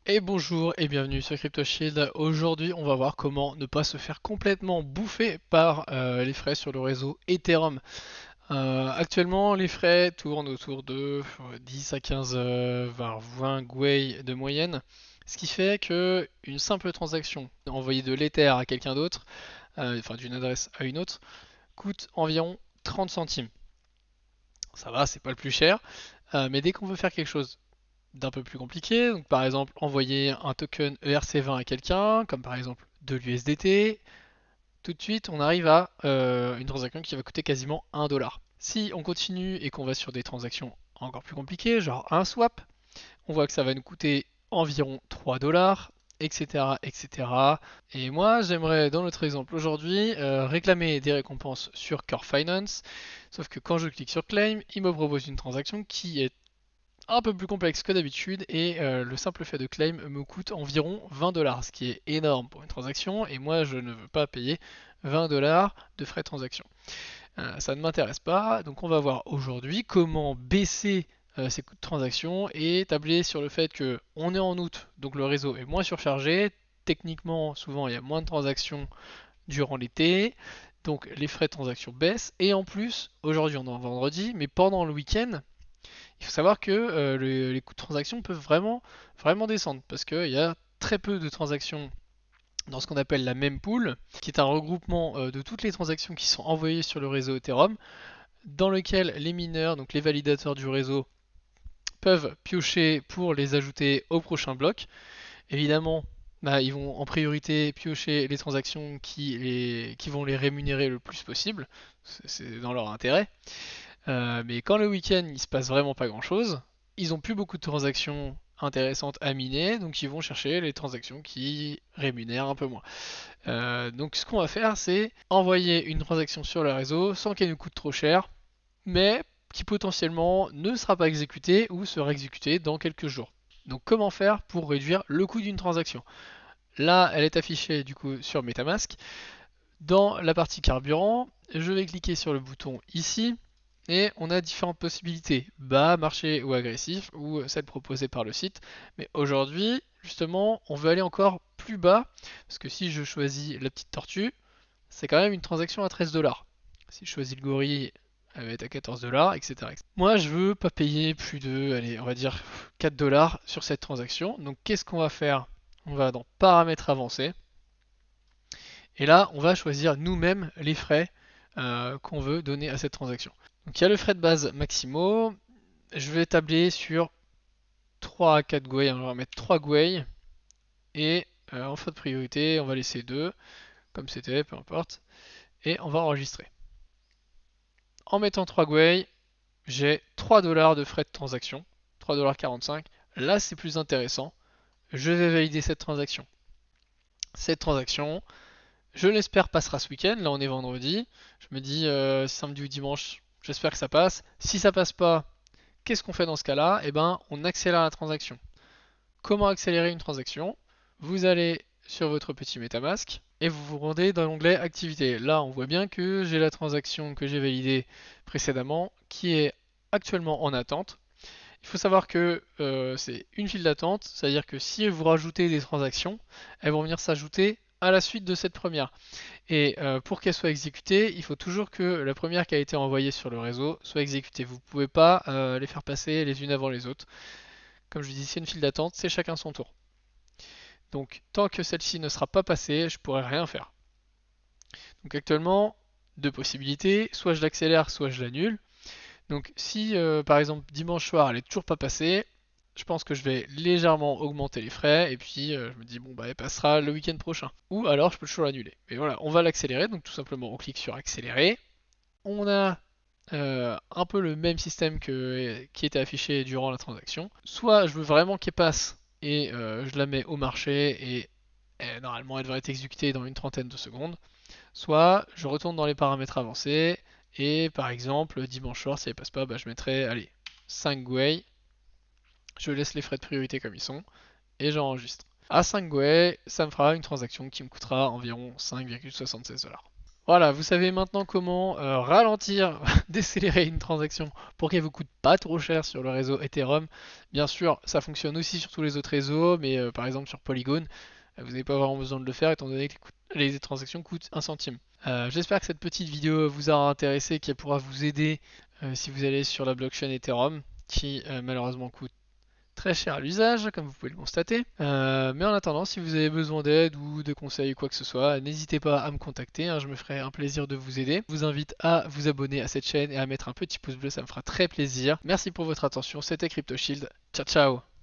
Et bonjour et bienvenue sur CryptoShield. Aujourd'hui, on va voir comment ne pas se faire complètement bouffer par les frais sur le réseau Ethereum. Actuellement, les frais tournent autour de 10 à 15, voire 20 Gwei de moyenne. Ce qui fait que une simple transaction envoyée de l'Ether à quelqu'un d'autre, enfin d'une adresse à une autre, coûte environ 30 centimes. Ça va, c'est pas le plus cher, mais dès qu'on veut faire quelque chose d'un peu plus compliqué. Donc par exemple envoyer un token ERC20 à quelqu'un, comme par exemple de l'USDT, tout de suite on arrive à une transaction qui va coûter quasiment 1 dollar. Si on continue et qu'on va sur des transactions encore plus compliquées, genre un swap, on voit que ça va nous coûter environ 3 dollars, etc., etc. Et moi, j'aimerais, dans notre exemple aujourd'hui, réclamer des récompenses sur Core Finance. Sauf que quand je clique sur Claim, il me propose une transaction qui est un peu plus complexe que d'habitude et le simple fait de claim me coûte environ 20 dollars, ce qui est énorme pour une transaction et moi je ne veux pas payer 20 dollars de frais de transaction. Ça ne m'intéresse pas, donc on va voir aujourd'hui comment baisser ces coûts de transaction et tabler sur le fait que on est en août, donc le réseau est moins surchargé. Techniquement, souvent il y a moins de transactions durant l'été, donc les frais de transaction baissent et en plus, aujourd'hui on est en vendredi, mais pendant le week-end, il faut savoir que les coûts de transaction peuvent vraiment descendre parce qu'il y a très peu de transactions dans ce qu'on appelle la mempool, qui est un regroupement de toutes les transactions qui sont envoyées sur le réseau Ethereum, dans lequel les mineurs, donc les validateurs du réseau, peuvent piocher pour les ajouter au prochain bloc. Évidemment, bah, ils vont en priorité piocher les transactions qui vont les rémunérer le plus possible, c'est dans leur intérêt. Mais quand le week-end il se passe vraiment pas grand chose, ils ont plus beaucoup de transactions intéressantes à miner, donc ils vont chercher les transactions qui rémunèrent un peu moins. Donc ce qu'on va faire, c'est envoyer une transaction sur le réseau sans qu'elle nous coûte trop cher, mais qui potentiellement ne sera pas exécutée ou sera exécutée dans quelques jours. Donc comment faire pour réduire le coût d'une transaction? Là, elle est affichée du coup sur MetaMask. Dans la partie carburant, je vais cliquer sur le bouton ici et on a différentes possibilités, bas, marché ou agressif, ou celle proposée par le site. Mais aujourd'hui, justement, on veut aller encore plus bas, parce que si je choisis la petite tortue, c'est quand même une transaction à 13 dollars. Si je choisis le gorille, elle va être à 14 dollars, etc. Moi, je veux pas payer plus de, allez, on va dire 4 dollars sur cette transaction. Donc, qu'est-ce qu'on va faire? On va dans paramètres avancés. Et là, on va choisir nous-mêmes les frais qu'on veut donner à cette transaction. Donc il y a le frais de base maximaux. Je vais tabler sur 3 à 4 gwei. On va mettre 3 gwei. Et en frais de priorité, on va laisser 2, comme c'était, peu importe. Et on va enregistrer. En mettant 3 gwei, j'ai 3 dollars de frais de transaction. 3,45 $. Là, c'est plus intéressant. Je vais valider cette transaction. Cette transaction, je l'espère, passera ce week-end. Là, on est vendredi. Je me dis samedi ou dimanche, j'espère que ça passe. Si ça passe pas, qu'est-ce qu'on fait dans ce cas-là? Eh ben, on accélère la transaction. Comment accélérer une transaction? Vous allez sur votre petit MetaMask et vous vous rendez dans l'onglet Activité. Là, on voit bien que j'ai la transaction que j'ai validée précédemment qui est actuellement en attente. Il faut savoir que c'est une file d'attente, c'est-à-dire que si vous rajoutez des transactions, elles vont venir s'ajouter à la suite de cette première. Et pour qu'elle soit exécutée, il faut toujours que la première qui a été envoyée sur le réseau soit exécutée. Vous ne pouvez pas les faire passer les unes avant les autres. Comme je dis, c'est une file d'attente, c'est chacun son tour. Donc tant que celle-ci ne sera pas passée, je ne pourrai rien faire. Donc actuellement, deux possibilités, soit je l'accélère, soit je l'annule. Donc si par exemple dimanche soir elle est toujours pas passée, je pense que je vais légèrement augmenter les frais et puis je me dis bon bah elle passera le week-end prochain. Ou alors je peux toujours l'annuler. Mais voilà, on va l'accélérer, donc tout simplement on clique sur accélérer. On a un peu le même système qui était affiché durant la transaction. Soit je veux vraiment qu'elle passe et je la mets au marché et normalement elle devrait être exécutée dans une trentaine de secondes. Soit je retourne dans les paramètres avancés et par exemple dimanche soir si elle passe pas, bah, je mettrai allez 5 gwei. Je laisse les frais de priorité comme ils sont et j'enregistre. À 5 gwei, ça me fera une transaction qui me coûtera environ 5,76 $. Voilà, vous savez maintenant comment ralentir, décélérer une transaction pour qu'elle vous coûte pas trop cher sur le réseau Ethereum. Bien sûr, ça fonctionne aussi sur tous les autres réseaux, mais par exemple sur Polygon, vous n'avez pas vraiment besoin de le faire étant donné que les transactions coûtent un centime. J'espère que cette petite vidéo vous aura intéressé, qu'elle pourra vous aider si vous allez sur la blockchain Ethereum, qui malheureusement coûte très cher à l'usage, comme vous pouvez le constater. Mais en attendant, si vous avez besoin d'aide ou de conseils ou quoi que ce soit, n'hésitez pas à me contacter, hein, je me ferai un plaisir de vous aider. Je vous invite à vous abonner à cette chaîne et à mettre un petit pouce bleu, ça me fera très plaisir. Merci pour votre attention, c'était CryptoShield. Ciao ciao.